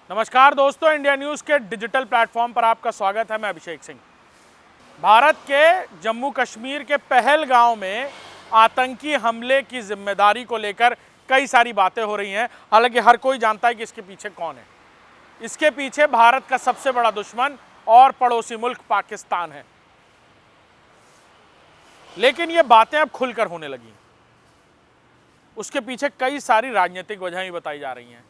नमस्कार दोस्तों, India news के डिजिटल प्लेटफॉर्म पर आपका स्वागत है। मैं अभिषेक सिंह। भारत के जम्मू कश्मीर के पहलगांव में आतंकी हमले की जिम्मेदारी को लेकर कई सारी बातें हो रही हैं। हालांकि हर कोई जानता है कि इसके पीछे कौन है। इसके पीछे भारत का सबसे बड़ा दुश्मन और पड़ोसी मुल्क पाकिस्तान है। लेकिन ये बातें अब खुलकर होने लगी। उसके पीछे कई सारी राजनीतिक वजहें बताई जा रही हैं।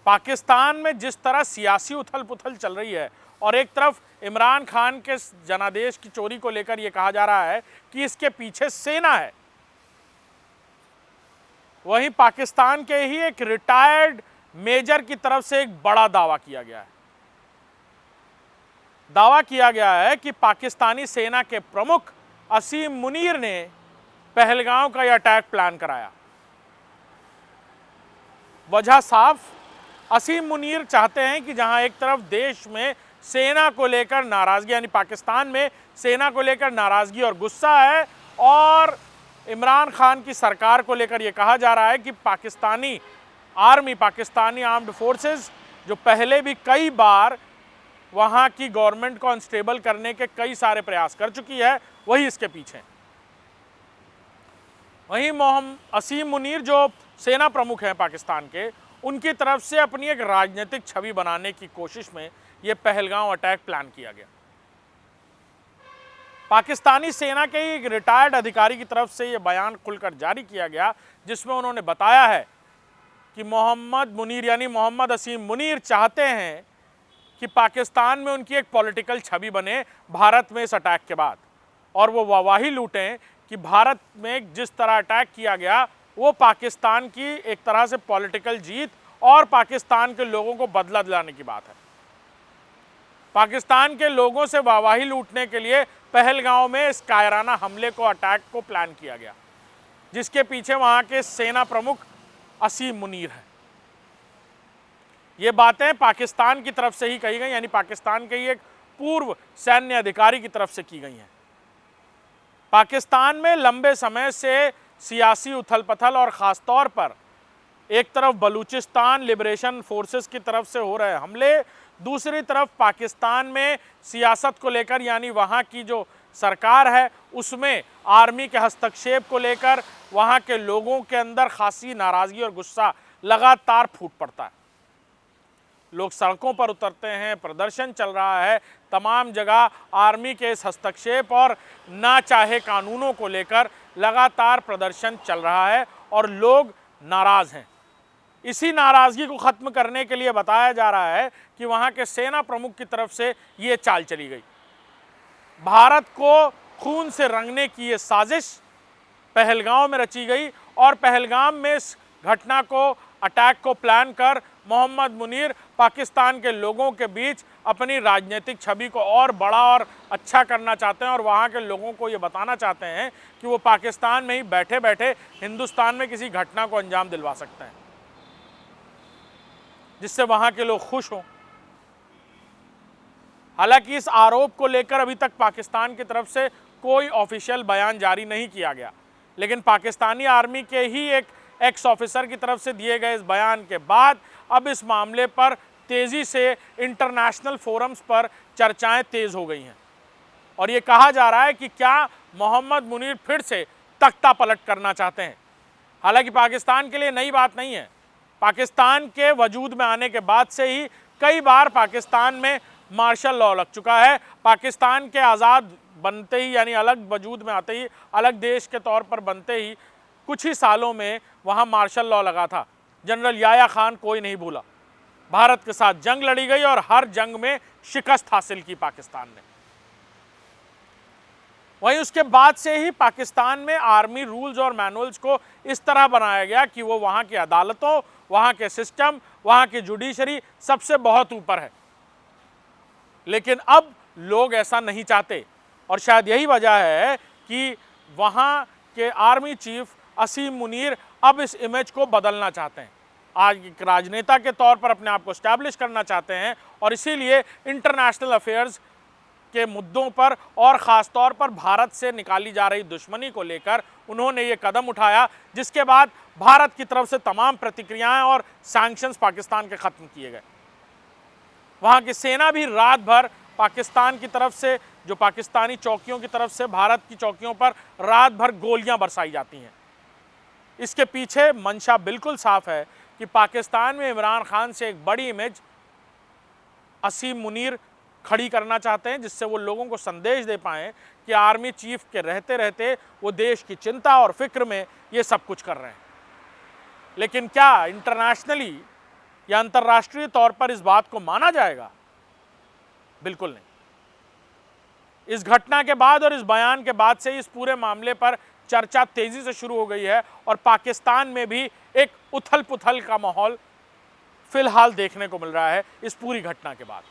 पाकिस्तान में जिस तरह सियासी उथल पुथल चल रही है और एक तरफ इमरान खान के जनादेश की चोरी को लेकर यह कहा जा रहा है कि इसके पीछे सेना है, वहीं पाकिस्तान के ही एक रिटायर्ड मेजर की तरफ से एक बड़ा दावा किया गया है। दावा किया गया है कि पाकिस्तानी सेना के प्रमुख असीम मुनीर ने पहलगांव का यह अटैक प्लान कराया। वजह साफ, असीम मुनीर चाहते हैं कि जहां एक तरफ देश में सेना को लेकर नाराजगी, यानी पाकिस्तान में सेना को लेकर नाराजगी और गुस्सा है, और इमरान खान की सरकार को लेकर यह कहा जा रहा है कि Pakistani army, Pakistani armed forces जो पहले भी कई बार वहां की गवर्नमेंट को अनस्टेबल करने के कई सारे प्रयास कर चुकी है, वही इसके पीछे। वहीं असीम मुनीर जो सेना प्रमुख हैं पाकिस्तान के, उनकी तरफ से अपनी एक राजनीतिक छवि बनाने की कोशिश में यह पहलगांव अटैक प्लान किया गया। पाकिस्तानी सेना के एक रिटायर्ड अधिकारी की तरफ से यह बयान खुलकर जारी किया गया, जिसमें उन्होंने बताया है कि मोहम्मद मुनीर यानी मोहम्मद असीम मुनीर चाहते हैं कि पाकिस्तान में उनकी एक पॉलिटिकल छवि बने भारत में इस अटैक के बाद, और वो वाहवाही लूटें कि भारत में जिस तरह अटैक किया गया वो पाकिस्तान की एक तरह से पॉलिटिकल जीत और पाकिस्तान के लोगों को बदला दिलाने की बात है। पाकिस्तान के लोगों से वाहवाही लूटने के लिए पहलगांव में इस कायराना हमले को, अटैक को प्लान किया गया, जिसके पीछे वहां के सेना प्रमुख असीम मुनीर है। ये बातें पाकिस्तान की तरफ से ही कही गई, यानी पाकिस्तान के ही एक पूर्व सैन्य अधिकारी की तरफ से की गई हैं। पाकिस्तान में लंबे समय से सियासी उथल पथल और ख़ास तौर पर एक तरफ बलूचिस्तान लिबरेशन फोर्सेस की तरफ से हो रहे हमले, दूसरी तरफ पाकिस्तान में सियासत को लेकर, यानी वहाँ की जो सरकार है उसमें आर्मी के हस्तक्षेप को लेकर वहाँ के लोगों के अंदर खासी नाराज़गी और गुस्सा लगातार फूट पड़ता है। लोग सड़कों पर उतरते हैं, प्रदर्शन चल रहा है, तमाम जगह आर्मी के इस हस्तक्षेप और ना चाहे कानूनों को लेकर लगातार प्रदर्शन चल रहा है और लोग नाराज़ हैं। इसी नाराज़गी को ख़त्म करने के लिए बताया जा रहा है कि वहाँ के सेना प्रमुख की तरफ से ये चाल चली गई। भारत को खून से रंगने की ये साजिश पहलगांव में रची गई और पहलगाम में इस घटना को, अटैक को प्लान कर मोहम्मद मुनीर पाकिस्तान के लोगों के बीच अपनी राजनीतिक छवि को और बड़ा और अच्छा करना चाहते हैं, और वहाँ के लोगों को ये बताना चाहते हैं कि वो पाकिस्तान में ही बैठे बैठे हिंदुस्तान में किसी घटना को अंजाम दिलवा सकते हैं, जिससे वहाँ के लोग खुश हों। हालांकि इस आरोप को लेकर अभी तक पाकिस्तान की तरफ से कोई ऑफिशियल बयान जारी नहीं किया गया, लेकिन पाकिस्तानी आर्मी के ही एक एक्स ऑफिसर की तरफ से दिए गए इस बयान के बाद अब इस मामले पर तेज़ी से इंटरनेशनल फोरम्स पर चर्चाएं तेज़ हो गई हैं, और ये कहा जा रहा है कि क्या मोहम्मद मुनीर फिर से तख्ता पलट करना चाहते हैं। हालांकि पाकिस्तान के लिए नई बात नहीं है। पाकिस्तान के वजूद में आने के बाद से ही कई बार पाकिस्तान में मार्शल लॉ लग चुका है। पाकिस्तान के आज़ाद बनते ही, यानी अलग वजूद में आते ही, अलग देश के तौर पर बनते ही कुछ ही सालों में वहाँ मार्शल लॉ लगा था। जनरल याया खान कोई नहीं भूला। भारत के साथ जंग लड़ी गई और हर जंग में शिकस्त हासिल की पाकिस्तान ने। वहीं उसके बाद से ही पाकिस्तान में आर्मी रूल्स और मैनुअल्स को इस तरह बनाया गया कि वो वहाँ की अदालतों, वहाँ के सिस्टम, वहाँ की जुडिशरी सबसे बहुत ऊपर है। लेकिन अब लोग ऐसा नहीं चाहते, और शायद यही वजह है कि वहाँ के आर्मी चीफ असीम मुनीर अब इस इमेज को बदलना चाहते हैं। आज एक राजनेता के तौर पर अपने आप को एस्टैब्लिश करना चाहते हैं, और इसीलिए इंटरनेशनल अफेयर्स के मुद्दों पर और ख़ास तौर पर भारत से निकाली जा रही दुश्मनी को लेकर उन्होंने ये कदम उठाया, जिसके बाद भारत की तरफ से तमाम प्रतिक्रियाएं और सैंक्शंस पाकिस्तान के ख़त्म किए गए। वहाँ की सेना भी रात भर पाकिस्तान की तरफ से, जो पाकिस्तानी चौकियों की तरफ से भारत की चौकियों पर रात भर गोलियां बरसाई जाती हैं। इसके पीछे मंशा बिल्कुल साफ है कि पाकिस्तान में इमरान खान से एक बड़ी इमेज असीम मुनीर खड़ी करना चाहते हैं, जिससे वो लोगों को संदेश दे पाएं कि आर्मी चीफ के रहते रहते वो देश की चिंता और फिक्र में ये सब कुछ कर रहे हैं। लेकिन क्या इंटरनेशनली या अंतर्राष्ट्रीय तौर पर इस बात को माना जाएगा? बिल्कुल नहीं। इस घटना के बाद और इस बयान के बाद से इस पूरे मामले पर चर्चा तेजी से शुरू हो गई है और पाकिस्तान में भी एक उथल पुथल का माहौल फिलहाल देखने को मिल रहा है इस पूरी घटना के बाद।